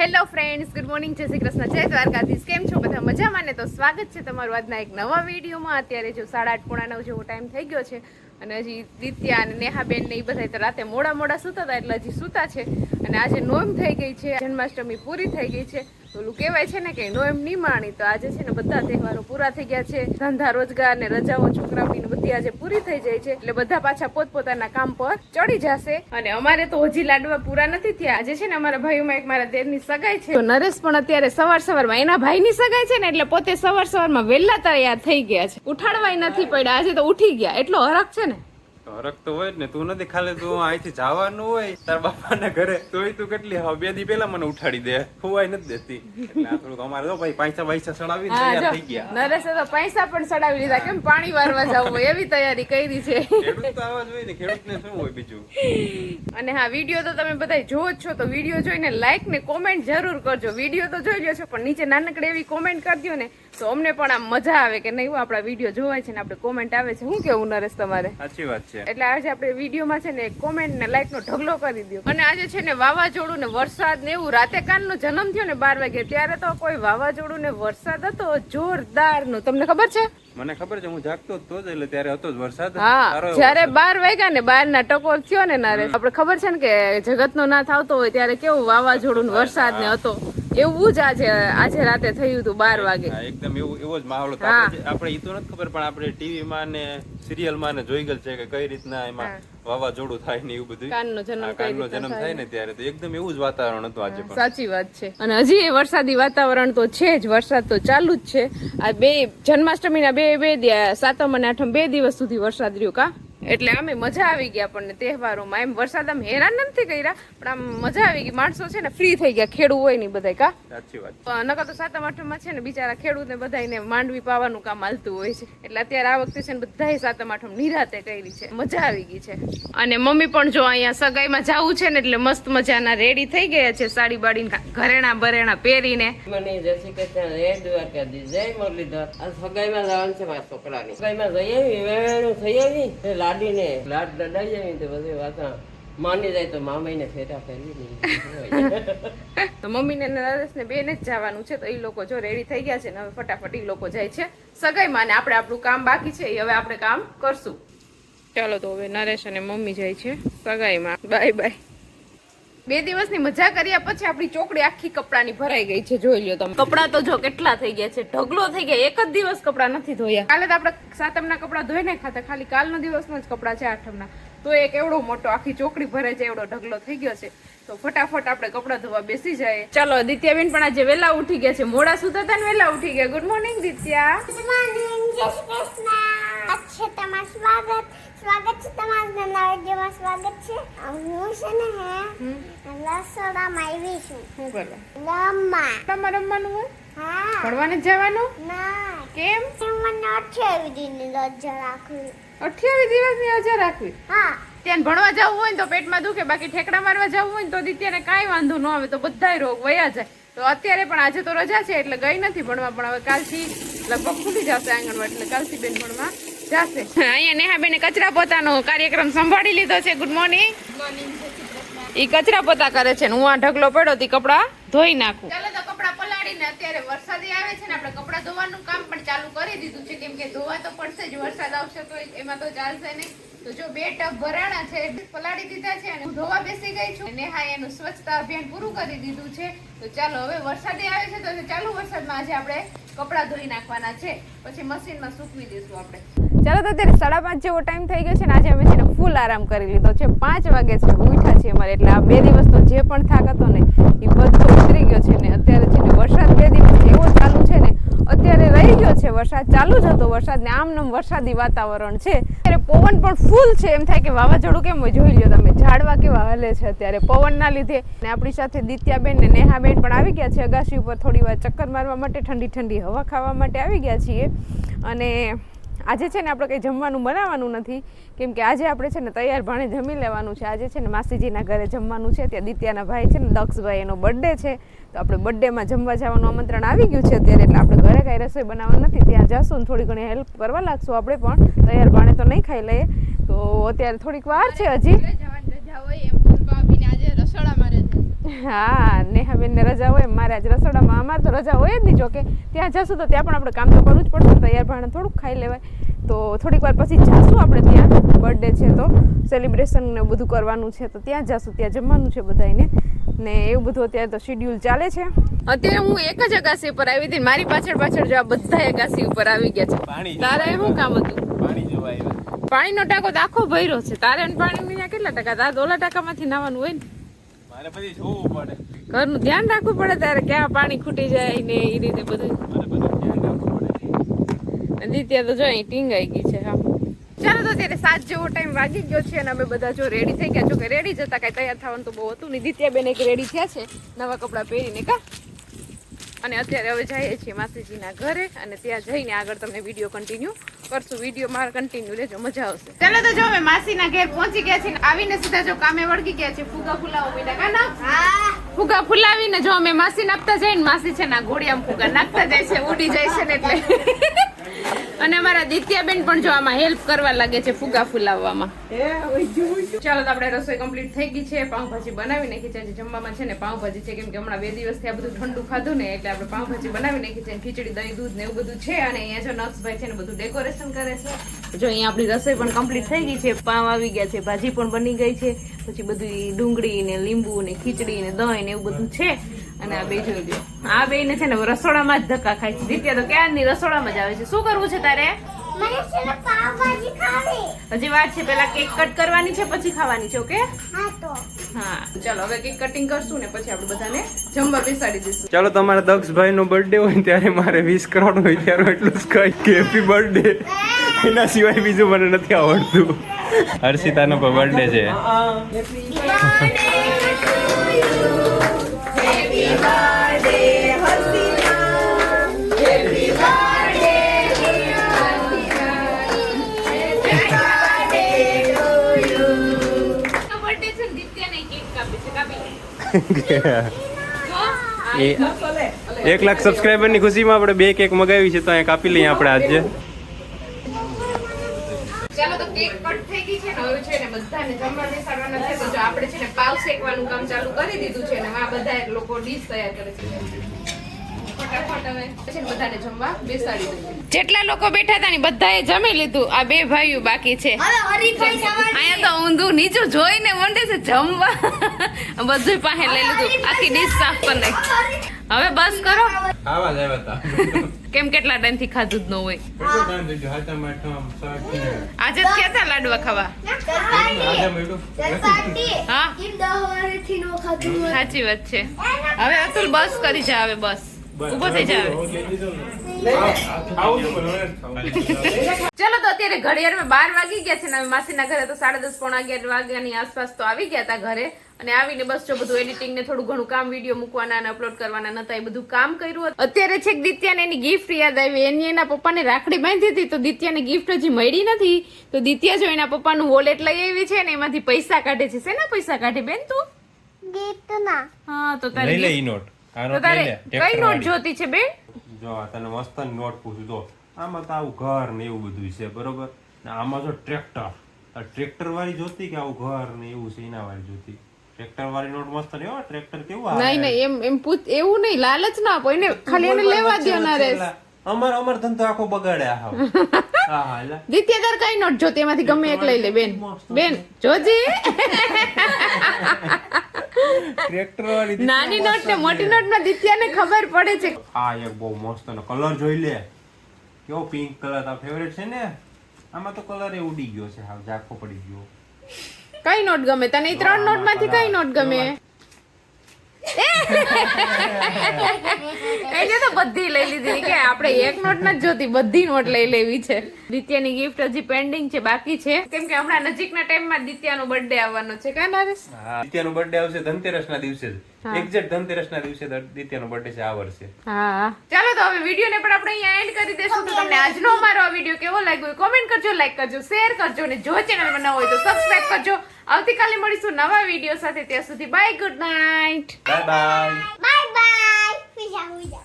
Hello friends, good morning, જય શ્રી કૃષ્ણ, જય દ્વારકાધીશ. કેમ છો બધા? મજામાં ને? તો સ્વાગત છે તમારું આજના એક નવા વિડીયોમાં. અત્યારે જો 8:30 પોણા 9 જેવો ટાઈમ થઈ ગયો છે અને હજી દિત્યા અને નેહાબેન ને એ બધા તો રાતે મોડા સૂતા હતા એટલે હજી સૂતા છે. અને આજે નોમ થઈ ગઈ છે, જન્માષ્ટમી પૂરી થઈ ગઈ છે. ઓલું કહેવાય છે ને કે નોમ નહીં માણી, તો આજે છે ને બધા તહેવારો પૂરા થઈ ગયા છે. ધંધા રોજગાર ને રજાઓ છોકરાઓની બધી આજે પૂરી થઈ જાય છે એટલે બધા પાછા પોતપોતાના કામ પર ચડી જશે. અને અમારે તો હજી લાડવા પૂરા નથી થયા. આજે છે ને અમારા ભાઈઓમાં એક મારા દેરની સગાઈ છે. નરેશ પણ અત્યારે સવારમાં એના ભાઈની સગાઈ છે ને એટલે પોતે સવારમાં વહેલા તૈયાર થઈ ગયા છે. ઉઠાડવાય નથી પડ્યા, આજે તો ઉઠી ગયા. એટલો હરખ છે ને. હરખ તો હોય ને. તું નથી ખાલી તું અહીંથી જવાનું હોય તાર બાપાના ઘરે તોય તું કેટલી 2 દી પહેલા મને ઉઠાડી દે, ખોવાય નથી દેતી. એટલે આ થોડુંક અમારે તો ભાઈ પૈસા સડાવીને તૈયાર થઈ ગયા. નરેશે તો પૈસા પણ સડાવી લીધા. કેમ પાણી વારવા જવું હોય એવી તૈયારી કરી છે. ખેડૂત તો આવા જ હોય ને, ખેડૂતને શું હોય બીજું. અને હા, વિડીયો તો તમે બધા જોવો જ છો તો વિડીયો જોઈને લાઈક ને કોમેન્ટ જરૂર કરજો. વિડીયો તો જોઈ લો છો પણ નીચે નાનકડી એવી કોમેન્ટ કરી દો ને તો અમને પણ આમ મજા આવે કે નહીં આપણા વિડીયો જોવાય છે ને આપણે કોમેન્ટ આવે છે. શું કેવું નરેશ તમારે? સાચી વાત છે. એટલે આજે આપણે વિડીયોમાં છે ને કોમેન્ટ ને લાઈક નો ઢગલો કરી દો. અને આજે છે ને વાવાઝોડું ને વરસાદ ને એવું. રાતે કાનનો જન્મ થયો ને 12 વાગે ત્યારે તો કોઈ વાવાઝોડું ને વરસાદ હતો જોરદાર નો. તમને ખબર છે? મને ખબર છે, હું જાગતો હતો જ એટલે ત્યારે હતો જ વરસાદ. હા, જયારે 12 વાગ્યા ને 12 ના ટકોર થયો ને નારે, આપણે ખબર છે ને કે જગત નો નાથ આવતો હોય ત્યારે કેવું વાવાઝોડું ને વરસાદ ને હતો. એવું જ આજે રાતે થયું હતું 12 વાગે. એકદમ એવો જ માહોલ હતો. આપણે ઈ તો નથી ખબર પણ આપણે ટીવી માં ને સિરિયલ માં ને જોઈ ગયેલ છે કે કઈ રીતના એમાં વાવાઝોડું થાય ને એવું બધું. કાનનો જન્મ થાય ને ત્યારે તો એકદમ એવું જ વાતાવરણ હતું આજે પણ. સાચી વાત છે. અને હજી વરસાદી વાતાવરણ તો છે જ, વરસાદ તો ચાલુ જ છે. આ બે જન્માષ્ટમીના બે સાતમ અને આઠમ 2 દિવસ સુધી વરસાદ રહ્યો કા. એટલે અમે મજા આવી ગયા આપણને તહેવારોમાં. એમ વરસાદ આમ હેરાન નથી કર્યા પણ આમ મજા આવી ગઈ. માણસો છે ને ફ્રી થઈ ગયા, ખેડૂ હોય ને બધા કા. સાચી વાત. નકર તો સાતમ આઠમ માં છે ને બિચારા ખેડૂત ને બધાને માંડવી પાવાનું કામ હાલતું હોય છે. એટલે અત્યારે આ વખતે છે ને બધા સાતમ આઠમ નિરાતે કરી છે, મજા આવી ગઈ છે. અને મમ્મી પણ જો અહીંયા સગાઈમાં જવું છે ને એટલે મસ્ત મજાના રેડી થઈ ગયા છે, સાડી બાડી ઘરેણા બરેણા પહેરીને. મને જય શ્રી કૃષ્ણ, જય દ્વારકાધીશ, જય મુરલીધર. આ સગાઈમાં જવાનું છે મારા છોકરાની. સગાઈમાં જઈ આવી, વેણું થઈ આવી, લાડીને લાડ દડાઈ આવી તો બધી વાત માની જાય તો મામાઈને ફેરા ફેરવી. તો મમ્મી ને નરેશ ને બેને જ જવાનું છે તો એ લોકો જો રેડી થઈ ગયા છે ને હવે ફટાફટ એ લોકો જાય છે સગાઈમાં ને આપણે આપણું કામ બાકી છે એ હવે આપણે કામ કરશું. ચાલો તો હવે નરેશ અને મમ્મી જાય છે સગાઈમાં. Bye bye. 2 દિવસની મજા કર્યા પછી આપણી ચોકડી આખી કપડાની ભરાઈ ગઈ છે. જોઈ લ્યો તમે, કપડા તો જો કેટલા થઈ ગયા છે, ઢગલો થઈ ગયા. એક જ દિવસ કપડા નથી ધોયા. કાલે તો આપણે સાતમના કપડા ધોઈ નહીં ખાતા, ખાલી કાલનો દિવસનો જ કપડા છે આઠમના. તો એક એવડો મોટો આખી ચોકડી ભરાઈ જાય એવડો ઢગલો થઈ ગયો છે. તો ફટાફટ આપણે કપડા ધોવા બેસી જાય. ચાલો, દિત્યાબેન પણ આજે વેલા ઉઠી ગયા છે. મોડા સુતા હતા ને વેલા ઉઠી ગયા. Good morning Ditya. Good morning, જય શ્રી કૃષ્ણ. અચ્છા, તમારું સ્વાગત છે. તમારું નવા વિડીયોમાં સ્વાગત છે. હું છે ને રસોડામાં આવી છું. શું કરવા? રમવાનું હોય? હા. ભણવાને જવાનું? ના. કેમ? મને 28 દિનની રજા રાખવી. 28 દિવસની રજા રાખવી? હા. ત્યાં ભણવા જવું હોય ને તો પેટમાં દુખે, બાકી ઠેકડા મારવા જવું હોય ને તો દિત્યાને કાંઈ વાંધો ન આવે, તો બધાય રોગ વયા જાય. તો અત્યારે પણ આજે તો રજા છે એટલે ગઈ નથી ભણવા, પણ હવે કાલથી લગભગ ખુલી જશે આંગણવાડી એટલે કાલથી બેન ભણવા જશે. અહીંયા નેહાબેને કચરા પોતાનો કાર્યક્રમ સંભાળી લીધો છે. Good morning. ઈ કચરા પોતા કરે છે ને હું આ ઢગલો પડ્યો તી કપડા ધોઈ નાખું. ચાલો તો કપડા પલાળીને અત્યારે વરસાદી આવે છે ને આપણે કપડા ધોવાનું કામ પણ ચાલુ કરી દીધું છે, કેમ કે ધોવા તો પડશે જ. વરસાદ આવશે તો એમાં તો ચાલશે નહીં. તો જો 2 ટબ ભરાણા છે, પલાળી દીધા છે અને હું ધોવા બેસી ગઈ છું. નેહા એનું સ્વચ્છતા અભિયાન પૂરું કરી દીધું છે. તો ચાલો હવે વરસાદી આવે છે તો ચાલુ વરસાદમાં આજે આપણે કપડા ધોઈ નાખવાના છે, પછી મશીનમાં સૂકવી દઈશું આપણે. ચાલો તો અત્યારે 5:30 જેવો ટાઈમ થઈ ગયો છે ને આજે અમે છે ને ફૂલ આરામ કરી લીધો છે. 5 વાગે છે ઉઠ્યા છીએ અમારે, એટલે આ 2 દિવસનો જે પણ થાક હતો ને એ બધો ઉતરી ગયો છે. ને અત્યારે છે ને વરસાદ 2 દિવસ એવો ચાલુ છે ને, અત્યારે રહી ગયો છે વરસાદ, ચાલુ જ હતો વરસાદ ને આમ વરસાદી વાતાવરણ છે. અત્યારે પવન પણ ફૂલ છે. એમ થાય કે વાવાઝોડું કેમ હોય, જોઈ લ્યો તમે, ઝાડવા કેવા હલે છે અત્યારે પવનના લીધે. ને આપણી સાથે દિત્યાબેન ને નેહાબેન પણ આવી ગયા છે અગાસી ઉપર થોડી વાર ચક્કર મારવા માટે, ઠંડી ઠંડી હવા ખાવા માટે આવી ગયા છીએ. અને આજે છે ને આપણે કંઈ જમવાનું બનાવવાનું નથી, કેમ કે આજે આપણે છે ને તૈયાર ભાણે જમી લેવાનું છે. આજે છે ને માસીજીના ઘરે જમવાનું છે. ત્યાં દિત્યાના ભાઈ છે ને દક્ષભાઈ, એનો બર્થડે છે તો આપણે બર્થડેમાં જમવા જવાનું આમંત્રણ આવી ગયું છે અત્યારે. એટલે આપણે ઘરે કાંઈ રસોઈ બનાવવાનું નથી, ત્યાં જશું ને થોડી ઘણી હેલ્પ કરવા લાગશું આપણે પણ. તૈયાર ભાણે તો નહીં ખાઈ લઈએ, તો અત્યારે થોડીક વાર છે હજી. હા નેહાબેન ને રજા હોય, મારે આજ રસોડામાં અમારે તો રજા હોય જ નહીં. જોકે ત્યાં જશું તો ત્યાં પણ આપણે કામ તો કરવું જ પડશે, તૈયાર ભાણે થોડુંક ખાઈ લેવાય. તો થોડીક વાર પછી જાશું આપણે ત્યાં, બર્થડે છે તો સેલિબ્રેશન ને બધું કરવાનું છે તો ત્યાં જાશું, ત્યાં જમવાનું છે બધાને ને એવું બધું. અત્યારે તો શેડ્યુલ ચાલે છે. અત્યારે હું એક જ અગાસી ઉપર આવી હતી, મારી પાછળ જો આ બધા અગાસી ઉપર આવી ગયા છે. તારે શું કામ હતું? પાણી જોવા આવ્યા. પાણીનો ટાંકો તો આખો ભર્યો છે. તારે પાણી કેટલા ટકા? તારે ઓલા ટાંકામાંથી નાવાનું હોય ને. મારે પછી જોવું પડે, ઘરનું ધ્યાન રાખવું પડે તારે, ક્યાં પાણી ખૂટી જાય ને એ રીતે બધું. મારે બધું ધ્યાન રાખવું પડે. દિત્યા તો જો અહીં ટીંગાઈ ગઈ છે. હા ચાલો, તો અત્યારે 7 જેવો ટાઈમ વાગી ગયો છે અને અમે બધા જો રેડી થઈ ગયા. જો કે રેડી જતા કાંઈ તૈયાર થવાનું તો બહુ હતું નહીં. દિત્યાબેન એક રેડી થયા છે નવા કપડાં પહેરીને કા. અને અત્યારે હવે જઈએ છીએ માસીજીના ઘરે અને ત્યાં જઈને આગળ તમને વિડીયો કન્ટિન્યુ કરશું. વિડીયો મારા કન્ટિન્યુ રહેજો, મજા આવશે. ચાલો તો જો અમે માસીના ઘેર પહોંચી ગયા છીએ. આવીને સીધા જો કામે વળગી ગયા છે. ફુગા ફુલાવો મીઠા કાના ફુગા ફુલાવીને જો અમે માસી નાખતા જઈને માસી છે ના ઘોડિયામાં ફુગા નાખતા જાય છે, ઉડી જાય છે ને એટલે. અને અમારા દિત્યાબેન પણ જો આમાં હેલ્પ કરવા લાગે છે ફુગા ફુલાવવામાં. ચાલો તો આપણે રસોઈ કમ્પ્લીટ થઈ ગઈ છે. પાઉંભાજી બનાવી નાખી છે. આજે જમવામાં છે ને પાઉંભાજી છે, કેમ કે હમણાં 2 દિવસથી આ બધું ઠંડુ ખાધું ને એટલે આપણે પાઉંભાજી બનાવી નાખી છે. ખીચડી, દહીં, દૂધ ને એવું બધું છે. અને અહીંયા જો નક્ષભાઈ છે ને બધું ડેકોરેશન કરે છે. જો અહીંયા આપણી રસોઈ પણ કમ્પ્લીટ થઈ ગઈ છે. પાઉં આવી ગયા છે, ભાજી પણ બની ગઈ છે, પછી બધું ડુંગળી ને લીંબુ ને ખીચડી ને દહીં ને એવું બધું છે. અને આ બે જોઈ લો, આ બે ને છે ને રસોડામાં જ ધક્કા ખાય છે. દિત્યા તો ક્યારની રસોડામાં જ આવે છે. શું કરવું છે તારે? મને છે ને પાવભાજી ખાવી. હજી વાર છે, પેલા કેક કટ કરવાની છે પછી ખાવાની છે. ઓકે હા તો હા ચાલો હવે કેક કટિંગ કરશું ને પછી આપણે બધાને જમવા બેસાડી દઈશું. ચાલો, તમારા દક્ષભાઈ નો બર્થડે હોય ને ત્યારે મારે 20 કરવાનું હોય ત્યારે એટલું જ કહી કે હેપી બર્થડે. એના સિવાય બીજું મને નથી આવડતું. હર્ષિતાનો પણ બર્થડે છે. એ 1 લાખ સબસ્ક્રાઇબર ની ખુશીમાં આપણે 2 કેક મગાવી છે તો અહીંયા કાપી લઈએ આપણે આજે. ચાલો તો કેક કટ થઈ ગઈ છે ને હવે છે ને બધાને જમવા બેસાડવાના છે. તો જો આપણે છે ને પાવ શેકવાનું કામ ચાલુ કરી દીધું છે ને આ બધા લોકો ડીશ તૈયાર કરે છે. ફટાફટ હવે છે ને બધાને જમવા બેસાડી દઈએ. જેટલા લોકો બેઠા હતા ને બધાએ જમી લીધું. આ 2 ભાઈઓ બાકી છે. અહીંયા તો ઊંધું નીચું જોઈને મંડે છે જમવા. બધું પાસે લઈ લીધું, આખી ડીશ સાફ કરી નાખી. હવે બસ કરો. આવા જ આવ્યા હતા. કેમ કેટલા ટાઈમ થી ખાધું જ ન હોય? કેટલો ટાઈમ થઈ ગયો? હાથમાં આઠમ સાત આજે જ કેતા લાડવા ખાવા. હા સાચી વાત છે. હવે અતુલ બસ કરી જા. હવે બસ ઉભો થઈ જા. ચલો તો અત્યારે ઘડિયાળમાં 12 વાગી ગયા છે ને માસીના ઘરે તો 10:30 પોણા 11 વાગ્યાની આસપાસ તો આવી ગયા હતા ઘરે. અને આવીને બસ જો બધું એડિટિંગ ને થોડું ઘણું કામ વિડીયો મૂકવાના અને અપલોડ કરવાના નતા, એ બધું કામ કર્યું. અત્યારે છે દિત્યાને એની ગિફ્ટ યાદ આવી. એની એના પપ્પાને રાખડી બાંધી હતી તો દિત્યાને ગિફ્ટ હજી મળી નથી. તો દિત્યા જો એના પપ્પાનું વોલેટ લઈ આવી છે ને એમાંથી પૈસા કાઢે છે. શેના પૈસા કાઢે બેન તું? ગીત ના. હા તો તારે લઈ લે ઈ નોટ. આ તો નોટ તારે લઈ લે. કઈ નોટ જોતી છે બેન? જો આ તને મસ્ત નોટ પૂછું તો આમાં તો આવું ઘર ને એવું બધું છે બરોબર, ને આમાં જો ટ્રેક્ટર. આ ટ્રેક્ટર વાળી જોતી કે આવું ઘર ને એવું છે એના વાળી જોતી? ટ્રેક્ટર વાળી નોટ મસ્ત ને. ટ્રેક્ટર કેવું આવે? નહીં નહીં એમ પૂછ, એવું નહીં, લાલચ ના આપો એને, ખાલી એને લેવા દો ના રે. અમાર ધંધો આખો બગાડ્યા હાવ. હા હા લે. દિત્યા તાર કઈ નોટ જોતી એમાંથી ગમે એક લઈ લે બેન. બેન જોજી. ટ્રેક્ટર વાળી નાની નોટ ને મોટી નોટ માં દિત્યાને ખબર પડે છે. આ એક બહુ મસ્ત નો કલર જોઈ લે. કેવો પિંક કલર આ ફેવરેટ છે ને. આમાં તો કલર એ ઉડી ગયો છે, હાવ ઝાખો પડી ગયો. કઈ નોટ ગમે તને? એ 3 નોટ માંથી કઈ નોટ ગમે? એને તો બધી લઈ લીધી કે આપણે એક નોટ નથી જોતી, બધી નોટ લઈ લેવી છે. દિત્યાની ગિફ્ટ હજી પેન્ડિંગ છે, બાકી છે, કેમ કે હમણાં નજીકના ટાઈમમાં દિત્યાનો બર્થડે આવવાનો છે. કા નરેશ? હા, દિત્યાનો બર્થડે આવશે ધનતેરસ ના દિવસે જ. એક્ઝેક્ટ ધનતેરસ ના દિવસે દિત્યાનો બર્થડે છે આ વર્ષે. હા ચાલો તો હવે વિડીયો ને પણ આપણે અહીંયા એન્ડ કરી દેશું. તો તમને આજનો અમારો આ વિડીયો કેવો લાગ્યો કોમેન્ટ કરજો, લાઈક કરજો, શેર કરજો અને જો ચેનલમાં નવા હોય તો સબસ્ક્રાઇબ કરજો. આવતીકાલે મળીશું નવા વિડીયો સાથે. ત્યાં સુધી bye, good night, bye bye. Bye by.